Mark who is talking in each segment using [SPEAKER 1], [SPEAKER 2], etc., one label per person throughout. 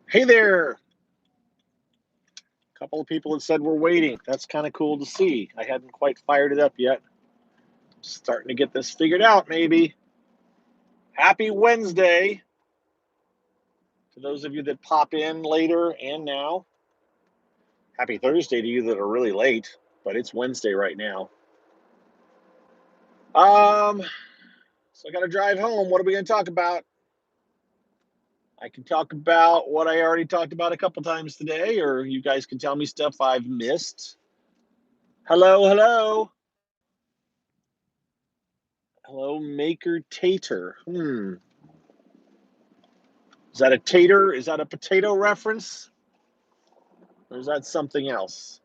[SPEAKER 1] Hey there. A couple of people have said we're waiting. That's kind of cool to see. I hadn't quite fired it up yet. Starting to get this figured out, maybe. Happy Wednesday to those of you that pop in later and now. Happy Thursday to you that are really late, but it's Wednesday right now. So I got to drive home. What are we going to talk about? I can talk about what I already talked about a couple times today, or you guys can tell me stuff I've missed. Hello, hello. Hello, Maker Tater. Is that a tater? Is that a potato reference? Or is that something else?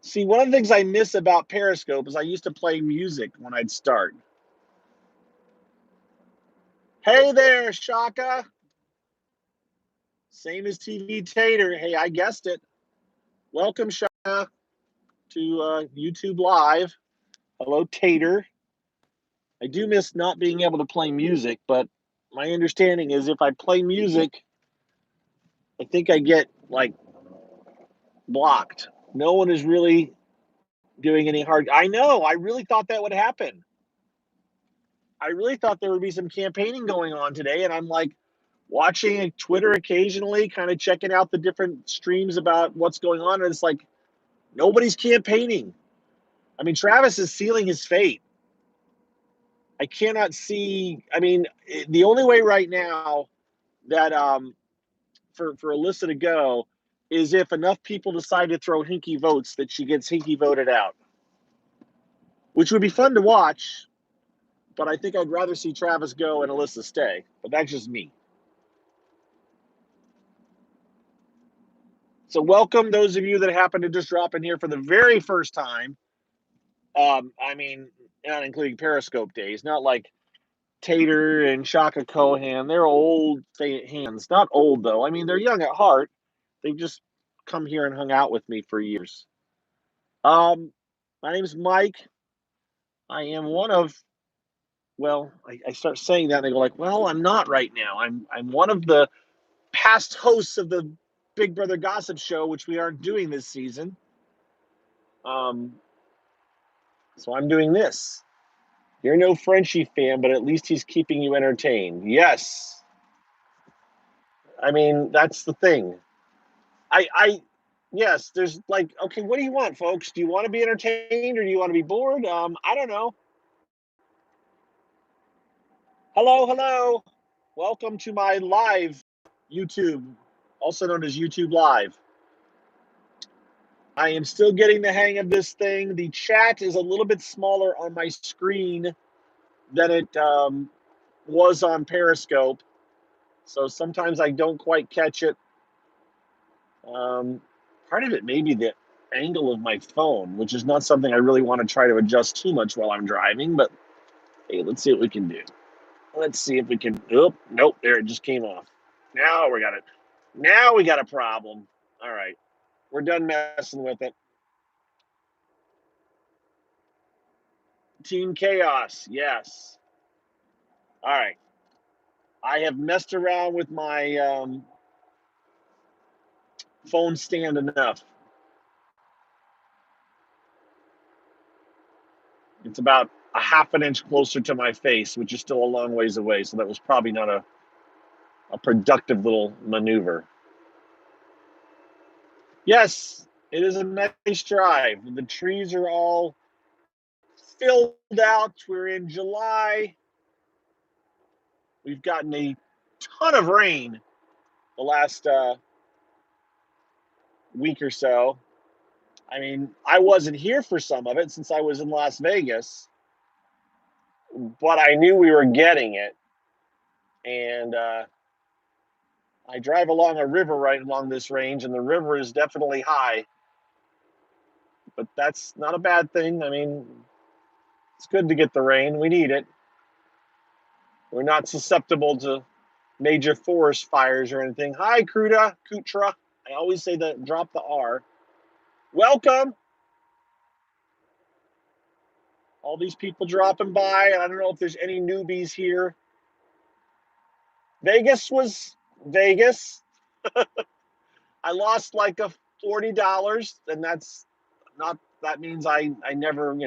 [SPEAKER 1] See, one of the things I miss about Periscope is I used to play music when I'd start. Hey there, Shaka. Same as TV Tater. Hey, I guessed it. Welcome, Shaka, to YouTube Live. Hello, Tater. I do miss not being able to play music, but my understanding is if I play music, I think I get like blocked. No one is really doing any hard. I know. I really thought that would happen. I really thought there would be some campaigning going on today, and I'm like watching Twitter occasionally, kind of checking out the different streams about what's going on, and it's like nobody's campaigning. I mean, Travis is sealing his fate. I cannot see. I mean, the only way right now that for Alyssa to go is if enough people decide to throw hinky votes that she gets hinky voted out, which would be fun to watch. But I think I'd rather see Travis go and Alyssa stay. But that's just me. So welcome those of you that happen to just drop in here for the very first time. I mean, not including Periscope days, not like Tater and Shaka Cohan. They're old hands. Not old though. I mean, they're young at heart. They've just come here and hung out with me for years. My name's Mike. I am one of well, I start saying that and they go like, well, I'm not right now. I'm one of the past hosts of the Big Brother Gossip Show, which we aren't doing this season. So I'm doing this. You're no Frenchie fan, but at least he's keeping you entertained. Yes. I mean, that's the thing. Yes, there's like, okay, what do you want, folks? Do you want to be entertained or do you want to be bored? I don't know. Hello, hello. Welcome to my live YouTube, also known as YouTube Live. I am still getting the hang of this thing. The chat is a little bit smaller on my screen than it was on Periscope. So sometimes I don't quite catch it. Part of it may be the angle of my phone, which is not something I really want to try to adjust too much while I'm driving, but hey, let's see what we can do. Let's see if we can. Oh, nope, there it just came off. Now we got it. Now we got a problem. All right, we're done messing with it. Team Chaos, yes. All right. I have messed around with my phone stand enough. It's about a half an inch closer to my face, which is still a long ways away. So that was probably not a productive little maneuver. Yes, it is a nice drive. The trees are all filled out. We're in July. We've gotten a ton of rain the last week or so. I mean, I wasn't here for some of it since I was in Las Vegas, but I knew we were getting it. And I drive along a river right along this range, and the river is definitely high. But that's not a bad thing. I mean, it's good to get the rain. We need it. We're not susceptible to major forest fires or anything. Hi, Kutra. I always say that, drop the R. Welcome. All these people dropping by. I don't know if there's any newbies here. Vegas was Vegas. I lost like a $40, and that means I never,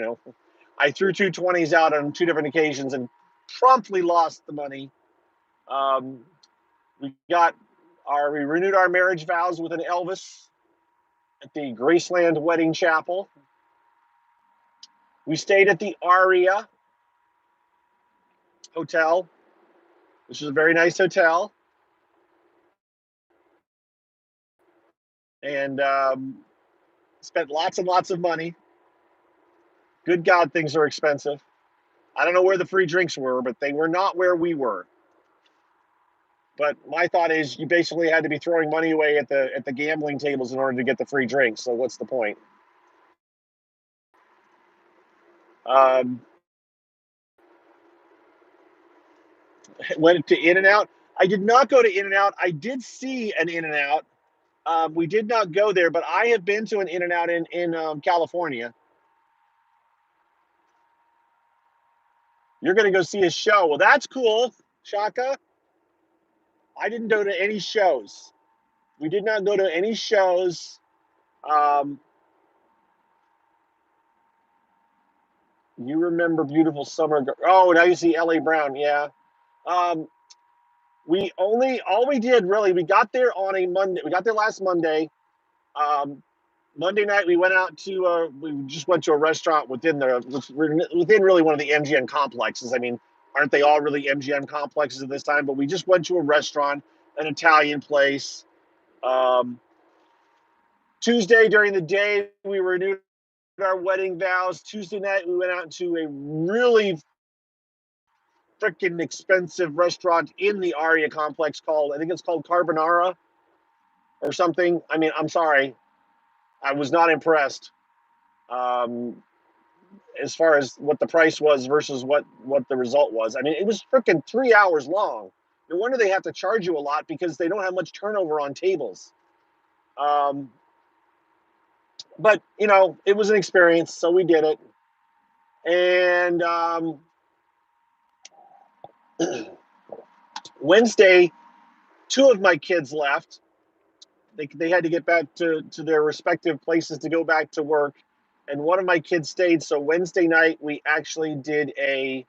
[SPEAKER 1] I threw two 20s out on two different occasions and promptly lost the money. We renewed our marriage vows with an Elvis at the Graceland Wedding Chapel. We stayed at the Aria Hotel, which is a very nice hotel. And spent lots and lots of money. Good God, things are expensive. I don't know where the free drinks were, but they were not where we were. But my thought is you basically had to be throwing money away at the gambling tables in order to get the free drinks. So what's the point? Went to In-N-Out. I did not go to In-N-Out. I did see an In-N-Out. We did not go there, but I have been to an In-N-Out in California. You're going to go see a show. Well, that's cool, Shaka. I didn't go to any shows. We did not go to any shows. You remember Beautiful Summer? Oh, now you see L.A. Brown. Yeah. All we did really, we got there on a Monday. We got there last Monday. Monday night we went out to we just went to a restaurant within really one of the MGM complexes. I mean, aren't they all really MGM complexes at this time? But we just went to a restaurant, an Italian place. Tuesday during the day we renewed our wedding vows. Tuesday night we went out to a really freaking expensive restaurant in the Aria complex called, I think it's called Carbonara or something. I mean, I'm sorry, I was not impressed as far as what the price was versus what the result was. I mean, it was freaking 3 hours long. No wonder they have to charge you a lot because they don't have much turnover on tables. But it was an experience, so we did it. And Wednesday, two of my kids left. They had to get back to their respective places to go back to work. And one of my kids stayed. So Wednesday night, we actually did a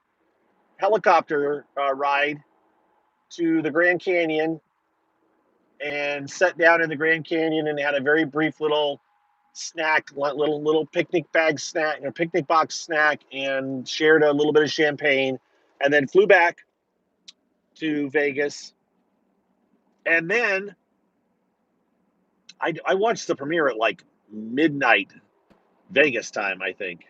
[SPEAKER 1] helicopter ride to the Grand Canyon and sat down in the Grand Canyon and had a very brief little snack, little picnic bag snack, or picnic box snack, and shared a little bit of champagne, and then flew back to Vegas. And then I watched the premiere at like midnight Vegas time, I think.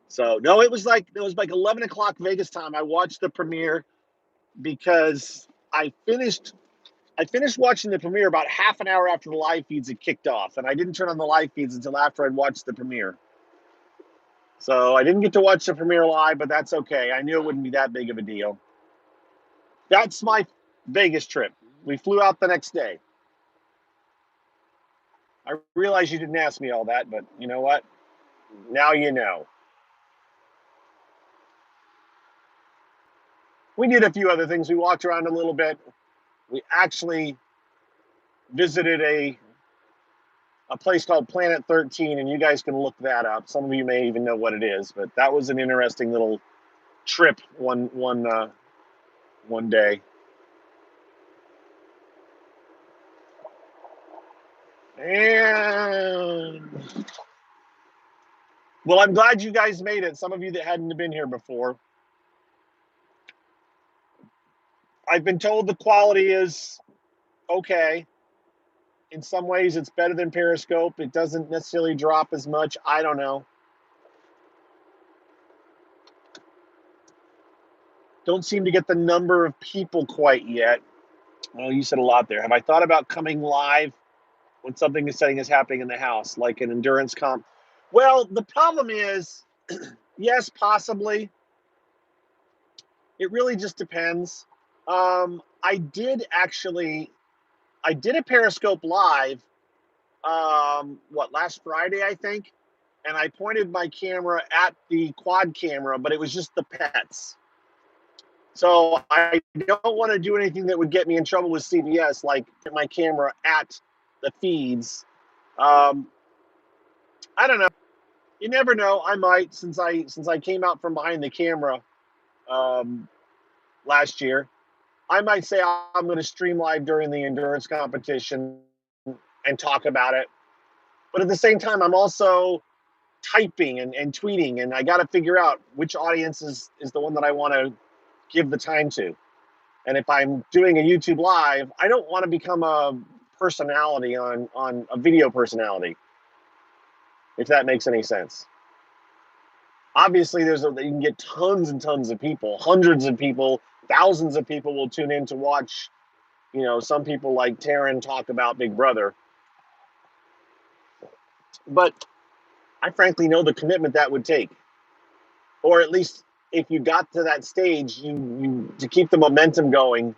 [SPEAKER 1] So no, it was like 11 o'clock Vegas time. I watched the premiere because I finished watching the premiere about half an hour after the live feeds had kicked off, and I didn't turn on the live feeds until after I'd watched the premiere. So I didn't get to watch the premiere live, but that's okay. I knew it wouldn't be that big of a deal. That's my Vegas trip. We flew out the next day. I realize you didn't ask me all that, but you know what? Now you know. We did a few other things. We walked around a little bit. We actually visited a place called Planet 13, and you guys can look that up. Some of you may even know what it is, but that was an interesting little trip one day. And well, I'm glad you guys made it. Some of you that hadn't been here before. I've been told the quality is okay. In some ways, it's better than Periscope. It doesn't necessarily drop as much. I don't know. Don't seem to get the number of people quite yet. Well, you said a lot there. Have I thought about coming live when something exciting is happening in the house, like an endurance comp? Well, the problem is, yes, possibly. It really just depends. I did a Periscope live, last Friday, I think, and I pointed my camera at the quad camera, but it was just the pets. So I don't want to do anything that would get me in trouble with CBS, like get my camera at the feeds. I don't know. You never know. I might, since I came out from behind the camera last year. I might say I'm going to stream live during the endurance competition and talk about it. But at the same time, I'm also typing and tweeting, and I got to figure out which audience is the one that I want to give the time to. And if I'm doing a YouTube live, I don't want to become a personality on a video personality, if that makes any sense. Obviously, you can get tons and tons of people, hundreds of people, thousands of people will tune in to watch. Some people like Taryn talk about Big Brother. But I frankly know the commitment that would take. Or at least if you got to that stage, you to keep the momentum going,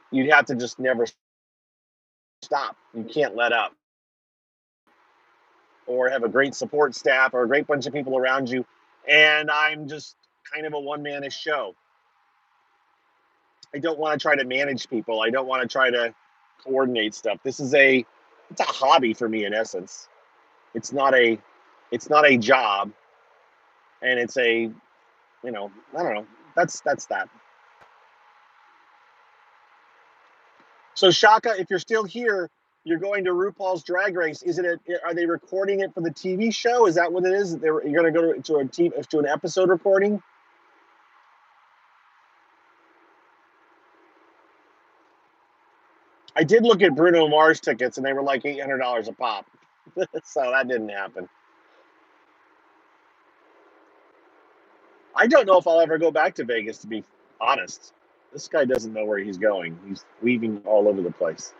[SPEAKER 1] you'd have to just never stop. You can't let up. Or have a great support staff or a great bunch of people around you. And I'm just kind of a one-man-ish show. I don't want to try to manage people. I don't want to try to coordinate stuff. It's a hobby for me in essence. It's not a job, and it's I don't know. That's that. So Shaka, if you're still here, you're going to RuPaul's Drag Race. Are they recording it for the TV show? Is that what it is? You're going to go to an episode recording? I did look at Bruno Mars tickets, and they were like $800 a pop. So that didn't happen. I don't know if I'll ever go back to Vegas, to be honest. This guy doesn't know where he's going. He's weaving all over the place.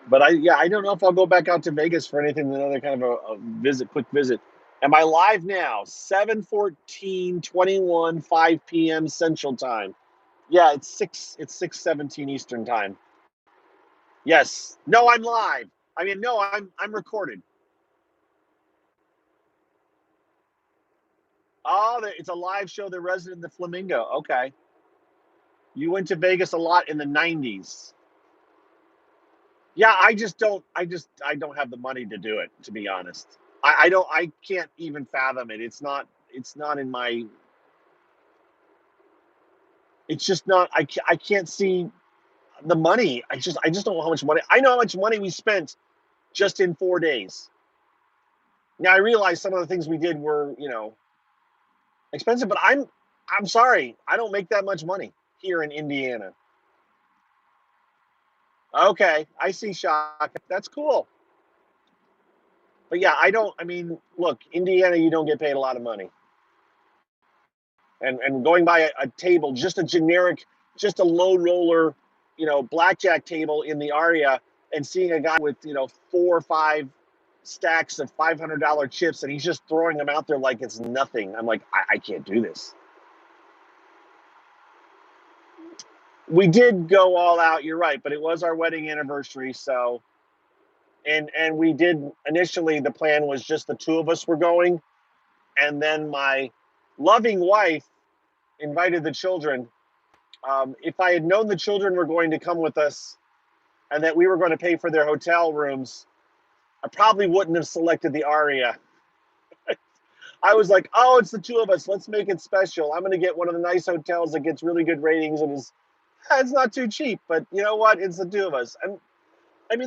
[SPEAKER 1] But I don't know if I'll go back out to Vegas for anything than another kind of a quick visit. Am I live now? 7:14:21, 5 p.m. Central Time. Yeah, it's 6:17 Eastern Time. Yes. No, I'm live. No, I'm recorded. Oh, it's a live show. The Resident the Flamingo. Okay. You went to Vegas a lot in the 90s. Yeah, I don't have the money to do it, to be honest. I can't even fathom it. It's not in my, it's just not, I can't see the money. I just don't know how much money. I know how much money we spent just in 4 days. Now I realize some of the things we did were, expensive, but I'm sorry. I don't make that much money here in Indiana. Okay, I see, Shock. That's cool. But yeah, look, Indiana, you don't get paid a lot of money. And going by a table, just a low roller, blackjack table in the Aria, and seeing a guy with 4 or 5 stacks of $500 chips, and he's just throwing them out there like it's nothing. I'm like, I can't do this. We did go all out, you're right, but it was our wedding anniversary, so and we did initially, the plan was just the two of us were going, and then my loving wife invited the children. If I had known the children were going to come with us and that we were going to pay for their hotel rooms, I probably wouldn't have selected the Aria. I was like, oh, it's the two of us. Let's make it special. I'm going to get one of the nice hotels that gets really good ratings and it's not too cheap. But you know what? It's the two of us. And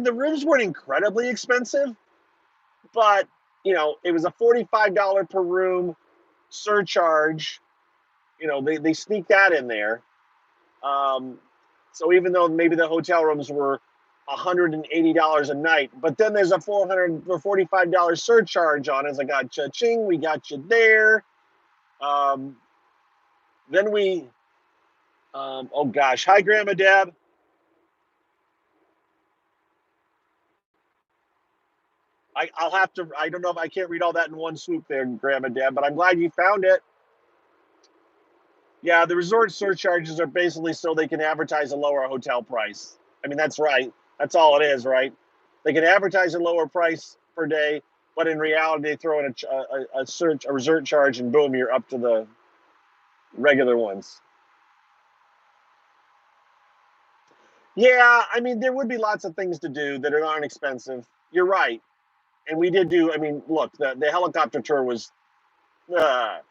[SPEAKER 1] the rooms weren't incredibly expensive, but it was a $45 per room surcharge. They sneak that in there. So even though maybe the hotel rooms were $180 a night, but then there's a $45 surcharge on it. I got cha-ching, we got you there. Then we, oh gosh, hi Grandma Deb. I'll have to, I don't know if I can't read all that in one swoop there, Grandma Deb, but I'm glad you found it. Yeah, the resort surcharges are basically so they can advertise a lower hotel price. That's right. That's all it is, right? They can advertise a lower price per day but in reality, they throw in a resort charge, and boom, you're up to the regular ones. Yeah, I mean, there would be lots of things to do that are not expensive. You're right, and we did do. I mean, look, the helicopter tour was that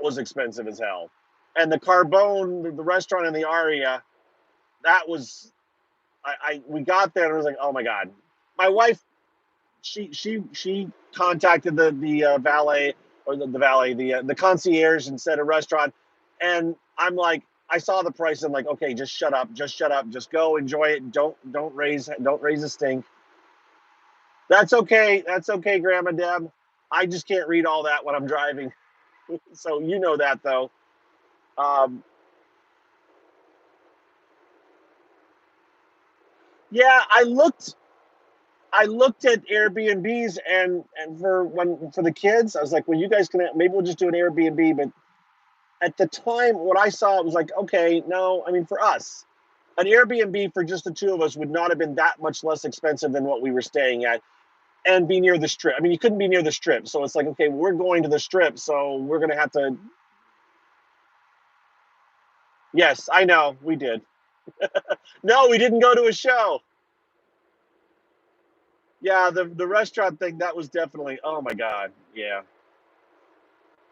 [SPEAKER 1] was expensive as hell, and the Carbone, the restaurant in the Aria, that was. I we got there and I was like, oh my god. My wife, she contacted the valet or the valet the concierge and said a restaurant, and I'm like, I saw the price. I'm like, okay, just shut up, just go enjoy it. Don't raise a stink. That's okay, Grandma Deb. I just can't read all that when I'm driving. So you know that though. Um, yeah, I looked at Airbnbs and for the kids, I was like, well, you guys can maybe we'll just do an Airbnb. But at the time, what I saw, it was like, okay, no, I mean for us, an Airbnb for just the two of us would not have been that much less expensive than what we were staying at, and be near the strip. I mean, you couldn't be near the strip, so it's like, okay, we're going to the strip, so we're gonna have to. Yes, I know we did. No, we didn't go to a show. Yeah, the restaurant thing, that was definitely. Oh my god, yeah.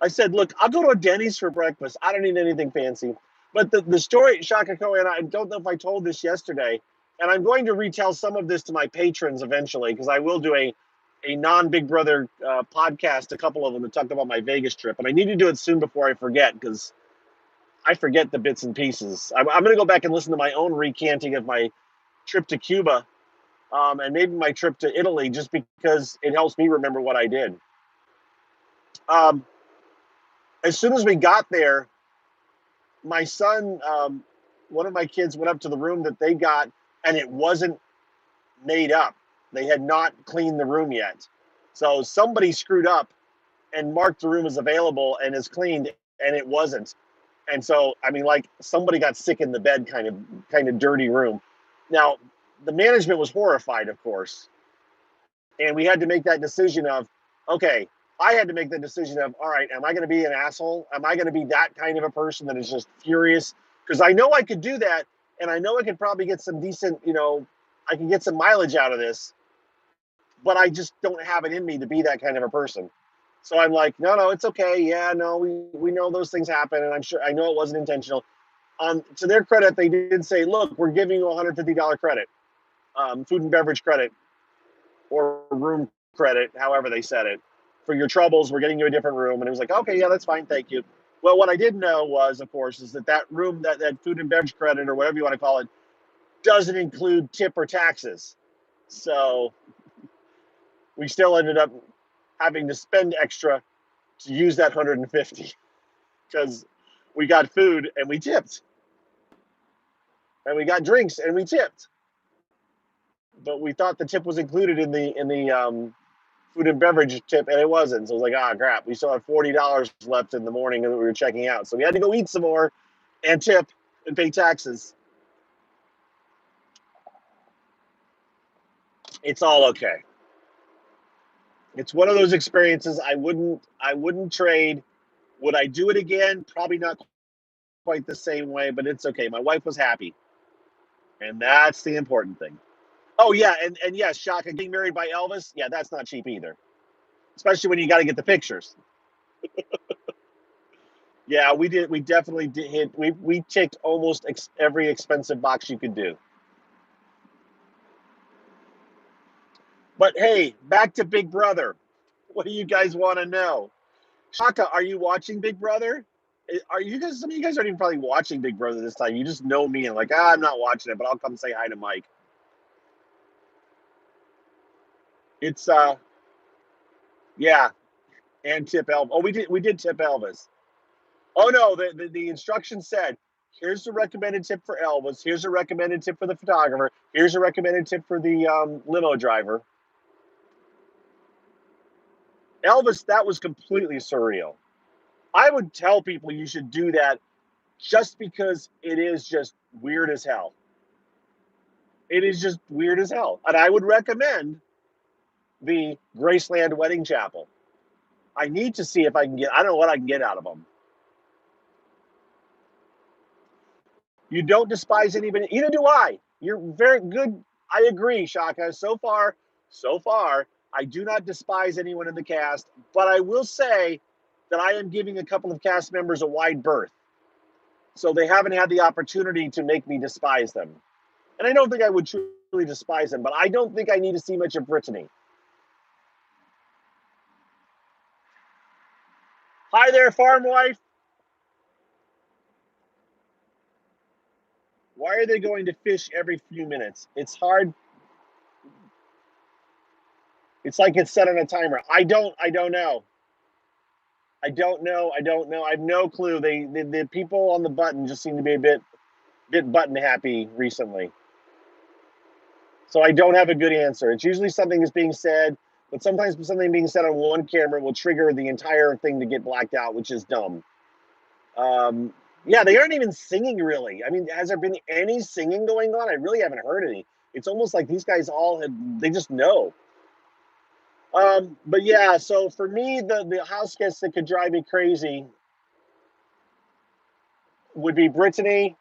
[SPEAKER 1] I said, look, I'll go to a Denny's for breakfast. I don't need anything fancy. But the story, Shaka Cohen, and I don't know if I told this yesterday, and I'm going to retell some of this to my patrons eventually, because I will do a non Big Brother podcast, a couple of them, to talk about my Vegas trip. And I need to do it soon before I forget, because I forget the bits and pieces. I'm going to go back and listen to my own recanting of my trip to Cuba, and maybe my trip to Italy, just because it helps me remember what I did. Um, as soon as we got there, my son, one of my kids went up to the room that they got, and it wasn't made up. They had not cleaned the room yet. So somebody screwed up and marked the room as available and is cleaned, and it wasn't. And so, I mean, like somebody got sick in the bed, kind of dirty room. Now, the management was horrified, of course, and we had to make that decision of, okay, I had to make the decision of, all right, am I going to be an asshole? Am I going to be that kind of a person that is just furious? Because I know I could do that, and I know I could probably get some decent, I can get some mileage out of this, but I just don't have it in me to be that kind of a person. So I'm like, no, no, it's okay. Yeah, no, we know those things happen, and I know it wasn't intentional. To their credit, they did say, look, we're giving you a $150 credit, food and beverage credit, or room credit, however they said it, for your troubles. We're getting you a different room. And it was like, okay, yeah, that's fine. Thank you. Well, what I didn't know was, of course, is that room, that food and beverage credit, or whatever you want to call it, doesn't include tip or taxes. So we still ended up having to spend extra to use that 150 because we got food and we tipped, and we got drinks and we tipped. But we thought the tip was included in the food and beverage tip, and it wasn't. So I was like, ah, crap. We still had $40 left in the morning that we were checking out. So we had to go eat some more and tip and pay taxes. It's all okay. It's one of those experiences I wouldn't trade. Would I do it again? Probably not quite the same way, but it's okay. My wife was happy, and that's the important thing. Oh yeah, and yes, Shaka, getting married by Elvis, yeah, that's not cheap either. Especially when you got to get the pictures. Yeah, we did. We definitely did hit. We ticked almost every expensive box you could do. But hey, back to Big Brother. What do you guys want to know? Shaka, are you watching Big Brother? Are you guys? Some of you guys aren't even probably watching Big Brother this time. You just know me and like, I'm not watching it, but I'll come say hi to Mike. It's yeah, and tip Elvis. Oh, we did tip Elvis. Oh no, the instructions said, here's the recommended tip for Elvis. Here's a recommended tip for the photographer. Here's a recommended tip for the limo driver. Elvis, that was completely surreal. I would tell people you should do that just because it is just weird as hell. It is just weird as hell. And I would recommend the Graceland Wedding Chapel. I need to see if I can get, I don't know what I can get out of them. You don't despise anybody, either do I. You're very good. I agree, Shaka. So far, I do not despise anyone in the cast, but I will say that I am giving a couple of cast members a wide berth. So they haven't had the opportunity to make me despise them. And I don't think I would truly despise them, but I don't think I need to see much of Brittany. Hi there, farm wife. Why are they going to fish every few minutes? It's hard. It's like it's set on a timer. I don't know. I don't know. I have no clue. The people on the button just seem to be a bit button happy recently. So I don't have a good answer. It's usually something is being said, but sometimes something being said on one camera will trigger the entire thing to get blacked out, which is dumb. Yeah, they aren't even singing really. I mean, has there been any singing going on? I really haven't heard any. It's almost like these guys they just know. But yeah, so for me, the house guests that could drive me crazy would be Brittany.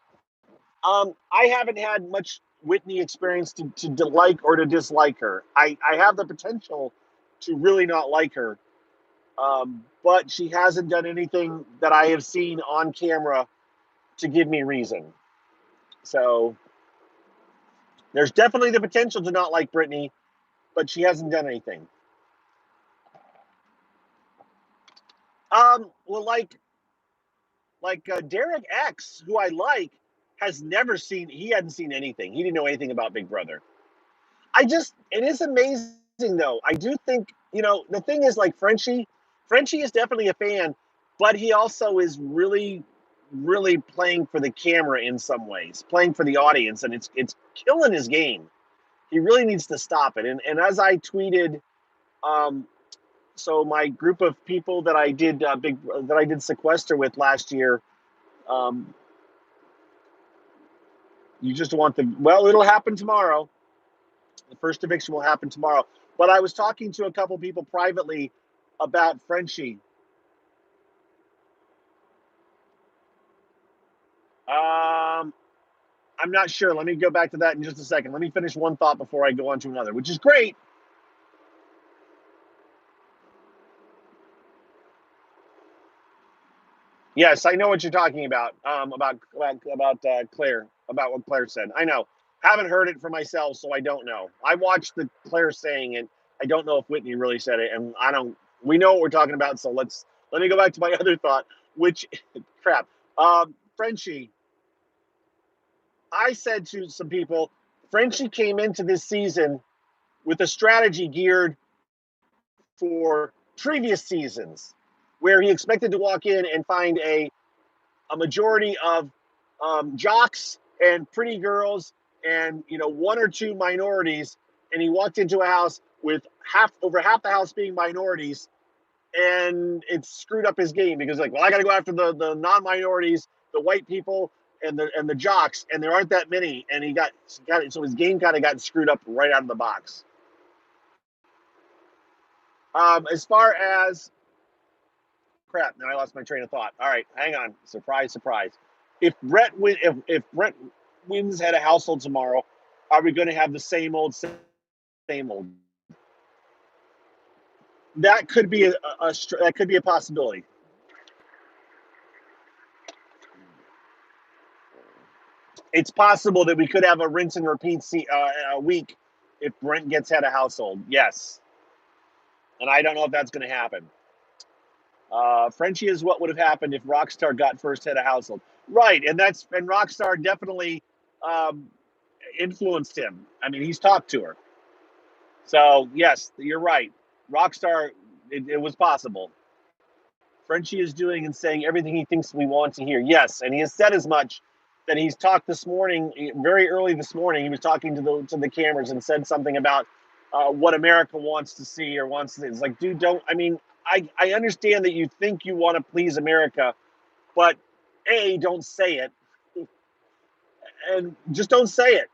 [SPEAKER 1] I haven't had much Whitney experience to like or to dislike her. I have the potential to really not like her, but she hasn't done anything that I have seen on camera to give me reason. So there's definitely the potential to not like Brittany, but she hasn't done anything. Well, Derek X, who I like, has never seen. He hadn't seen anything. He didn't know anything about Big Brother. It is amazing though. I do think, the thing is like Frenchie is definitely a fan, but he also is really, really playing for the camera in some ways, playing for the audience, and it's killing his game. He really needs to stop it. And as I tweeted, so my group of people that I did sequester with last year, you just want it'll happen tomorrow. The first eviction will happen tomorrow. But I was talking to a couple people privately about Frenchie. I'm not sure. Let me go back to that in just a second. Let me finish one thought before I go on to another, which is great. Yes, I know what you're talking about. About Claire, about what Claire said. I know. Haven't heard it for myself, so I don't know. I watched the Claire saying it. I don't know if Whitney really said it, and I don't. We know what we're talking about, so let me go back to my other thought, which crap. Frenchie. I said to some people, Frenchie came into this season with a strategy geared for previous seasons, where he expected to walk in and find a majority of jocks and pretty girls and one or two minorities, and he walked into a house with over half the house being minorities, and it screwed up his game because I got to go after the non-minorities, the white people, and the jocks, and there aren't that many, and he got it, so his game kind of got screwed up right out of the box. As far as crap, now I lost my train of thought. All right, hang on. Surprise, surprise. If Brett wins head of household tomorrow, are we going to have the same old? That could be that could be a possibility. It's possible that we could have a rinse and repeat a week if Brent gets head of household. Yes, and I don't know if that's going to happen. Frenchie is what would have happened if Rockstar got first head of household. Right, and Rockstar definitely influenced him. I mean, he's talked to her. So yes, you're right. Rockstar, it was possible. Frenchie is doing and saying everything he thinks we want to hear. Yes, and he has said as much. That he's talked this morning, very early this morning. He was talking to the cameras and said something about what America wants to see or wants to see. It's like, dude, don't. I mean, I understand that you think you want to please America, but don't say it, and just don't say it.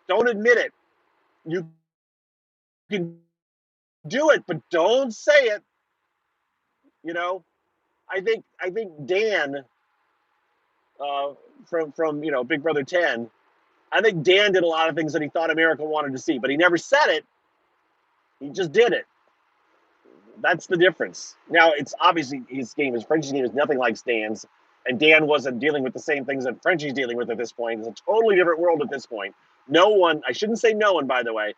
[SPEAKER 1] Don't admit it. You can Do it, but don't say it. You know, I think Dan from Big Brother 10. I think Dan did a lot of things that he thought America wanted to see, but he never said it. He just did it. That's the difference. Now, it's obviously Frenchie's game is nothing like Stan's, and Dan wasn't dealing with the same things that Frenchie's dealing with at this point. It's a totally different world at this point. No one, I shouldn't say no one, by the way,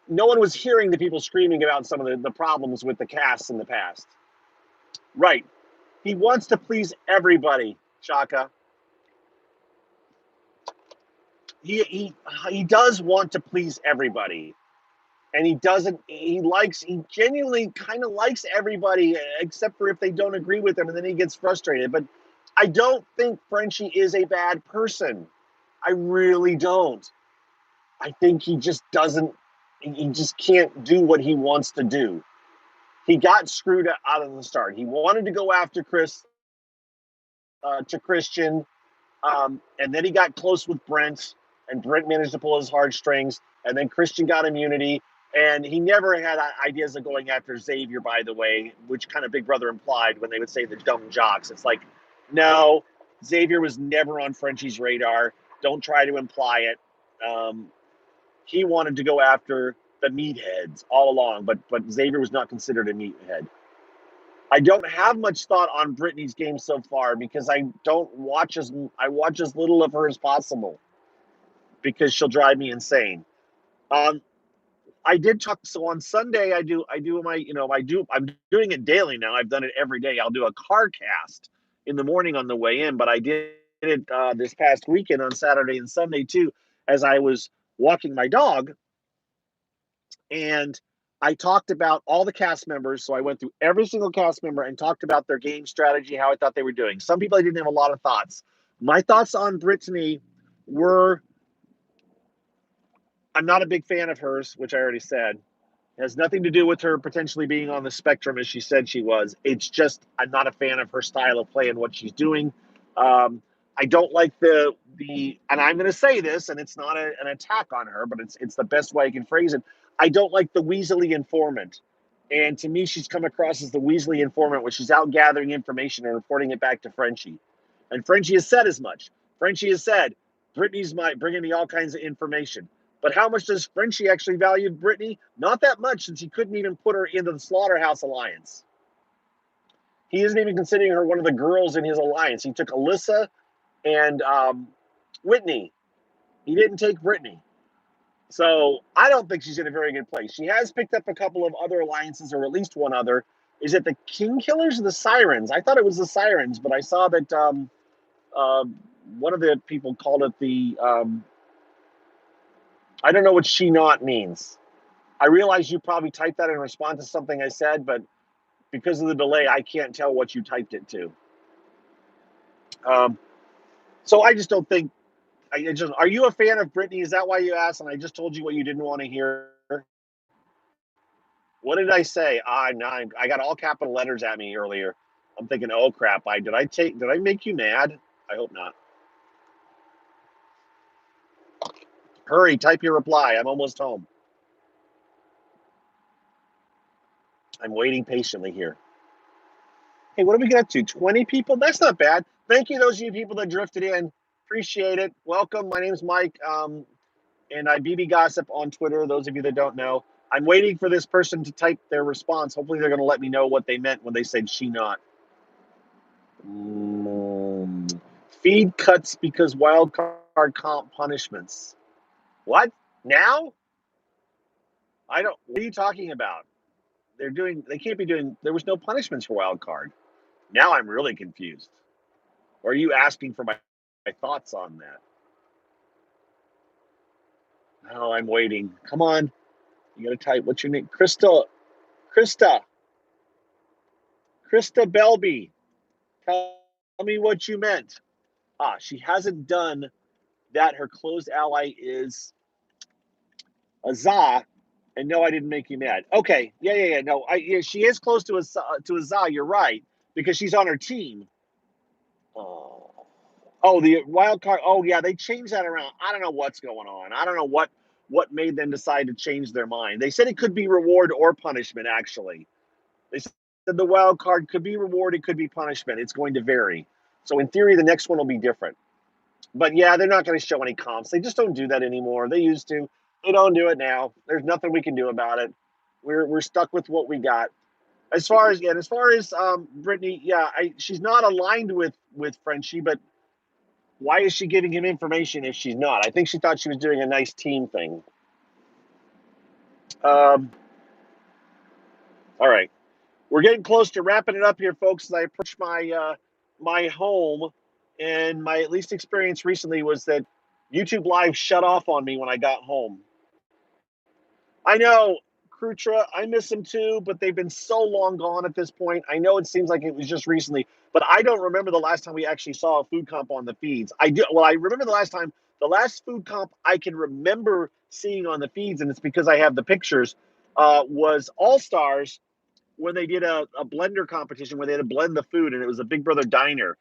[SPEAKER 1] no one was hearing the people screaming about some of the problems with the cast in the past. Right. He wants to please everybody, Shaka. He does want to please everybody. And he genuinely kind of likes everybody except for if they don't agree with him, and then he gets frustrated. But I don't think Frenchie is a bad person. I really don't. I think he just can't do what he wants to do. He got screwed out of the start. He wanted to go after Christian, and then he got close with Brent, and Brent managed to pull his heartstrings, and then Christian got immunity. And he never had ideas of going after Xavier, by the way, which kind of Big Brother implied when they would say the dumb jocks. It's like, no, Xavier was never on Frenchie's radar. Don't try to imply it. He wanted to go after the meatheads all along, but Xavier was not considered a meathead. I don't have much thought on Brittany's game so far because I watch as little of her as possible because she'll drive me insane. I did talk. So on Sunday, I'm doing it daily now. I've done it every day. I'll do a car cast in the morning on the way in, but I did it this past weekend on Saturday and Sunday too, as I was walking my dog. And I talked about all the cast members. So I went through every single cast member and talked about their game strategy, how I thought they were doing. Some people I didn't have a lot of thoughts. My thoughts on Brittany were, I'm not a big fan of hers, which I already said. It has nothing to do with her potentially being on the spectrum as she said she was. It's just I'm not a fan of her style of play and what she's doing. I don't like the and I'm going to say this, and it's not an attack on her, but it's the best way I can phrase it. I don't like the Weasley informant. And to me, she's come across as the Weasley informant when she's out gathering information and reporting it back to Frenchie. And Frenchie has said as much. Frenchie has said, Brittany's bringing me all kinds of information. But how much does Frenchie actually value Brittany? Not that much, since he couldn't even put her into the Slaughterhouse Alliance. He isn't even considering her one of the girls in his alliance. He took Alyssa and Whitney. He didn't take Brittany. So I don't think she's in a very good place. She has picked up a couple of other alliances, or at least one other. Is it the King Killers or the Sirens? I thought it was the Sirens, but I saw that one of the people called it the I don't know what she not means. I realize you probably typed that in response to something I said, but because of the delay, I can't tell what you typed it to. So I just don't think. Are you a fan of Brittany? Is that why you asked? And I just told you what you didn't want to hear. What did I say? I got all capital letters at me earlier. I'm thinking, oh crap! Did I make you mad? I hope not. Hurry, type your reply. I'm almost home. I'm waiting patiently here. Hey, what do we get up to? 20 people? That's not bad. Thank you, those of you people that drifted in. Appreciate it. Welcome. My name's Mike, and I BB Gossip on Twitter, those of you that don't know. I'm waiting for this person to type their response. Hopefully they're going to let me know what they meant when they said she not. Feed cuts because wild card comp punishments. What? Now? What are you talking about? They can't be doing, there was no punishments for wild card. Now I'm really confused. Or are you asking for my thoughts on that? No, I'm waiting. Come on. You got to type. What's your name? Krista Belby. Tell me what you meant. She hasn't done that. Her closed ally is Azah. And no, I didn't make you mad. Okay. Yeah. No, she is close to Azah. You're right. Because she's on her team. Oh, the wild card. Oh, yeah, they changed that around. I don't know what's going on. I don't know what what made them decide to change their mind. They said it could be reward or punishment, actually. They said the wild card could be reward, it could be punishment. It's going to vary. So in theory, the next one will be different. But yeah, they're not going to show any comps. They just don't do that anymore. They used to. They don't do it now. There's nothing we can do about it. We're stuck with what we got. As far as Brittany, yeah, she's not aligned with Frenchie, but why is she giving him information if she's not? I think she thought she was doing a nice team thing. All right, we're getting close to wrapping it up here, folks. As I approach my home, and my at least experience recently was that YouTube Live shut off on me when I got home. I know, Krutra, I miss them too, but they've been so long gone at this point. I know it seems like it was just recently, but I don't remember the last time we actually saw a food comp on the feeds. I do. Well, I remember the last food comp I can remember seeing on the feeds, and it's because I have the pictures, was All Stars when they did a blender competition where they had to blend the food, and it was a Big Brother diner.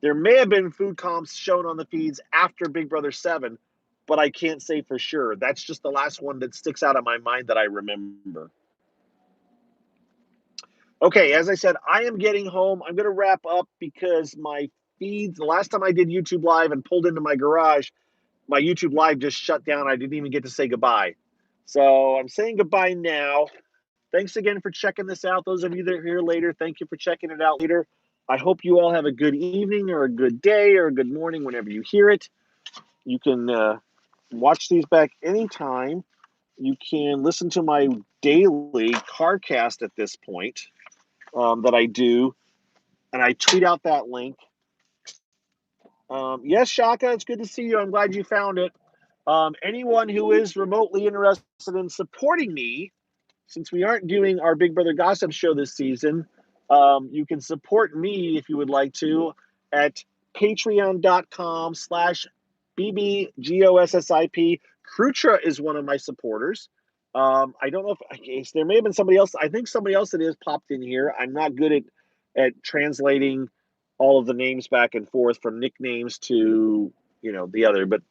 [SPEAKER 1] There may have been food comps shown on the feeds after Big Brother 7, but I can't say for sure. That's just the last one that sticks out of my mind that I remember. Okay, as I said, I am getting home. I'm going to wrap up because my feeds, the last time I did YouTube Live and pulled into my garage, my YouTube Live just shut down. I didn't even get to say goodbye. So I'm saying goodbye now. Thanks again for checking this out. Those of you that are here later, thank you for checking it out later. I hope you all have a good evening or a good day or a good morning whenever you hear it. You can watch these back anytime. You can listen to my daily CarCast at this point that I do, and I tweet out that link. Yes, Shaka, it's good to see you. I'm glad you found it. Anyone who is remotely interested in supporting me, since we aren't doing our Big Brother Gossip show this season, you can support me if you would like to at patreon.com/BBGOSSIP. Krutra is one of my supporters. I don't know if there may have been somebody else. I think somebody else that is popped in here. I'm not good at translating all of the names back and forth from nicknames to the other, but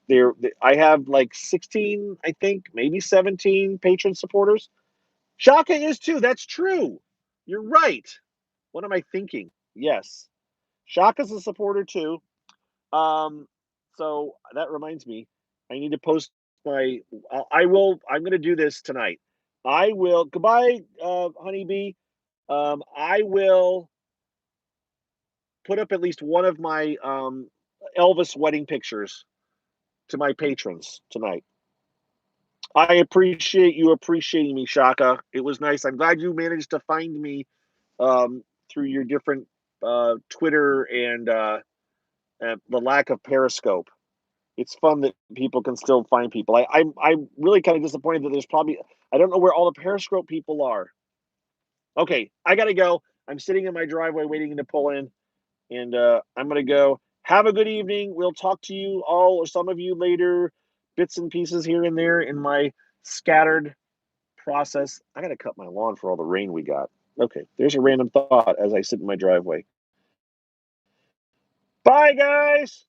[SPEAKER 1] I have like 16, I think, maybe 17 patron supporters. Shaka is too. That's true. You're right. What am I thinking? Yes. Shaka's a supporter too. So that reminds me, I need to post my. I'm going to do this tonight. I will. Goodbye, Honeybee. I will put up at least one of my Elvis wedding pictures to my patrons tonight. I appreciate you appreciating me, Shaka. It was nice. I'm glad you managed to find me through your different Twitter and the lack of Periscope. It's fun that people can still find people. I'm really kind of disappointed that there's probably, I don't know where all the Periscope people are. Okay, I gotta go. I'm sitting in my driveway waiting to pull in, and I'm gonna go. Have a good evening. We'll talk to you all or some of you later, bits and pieces here and there in my scattered process. I gotta cut my lawn for all the rain we got. Okay, there's a random thought as I sit in my driveway. Bye, guys.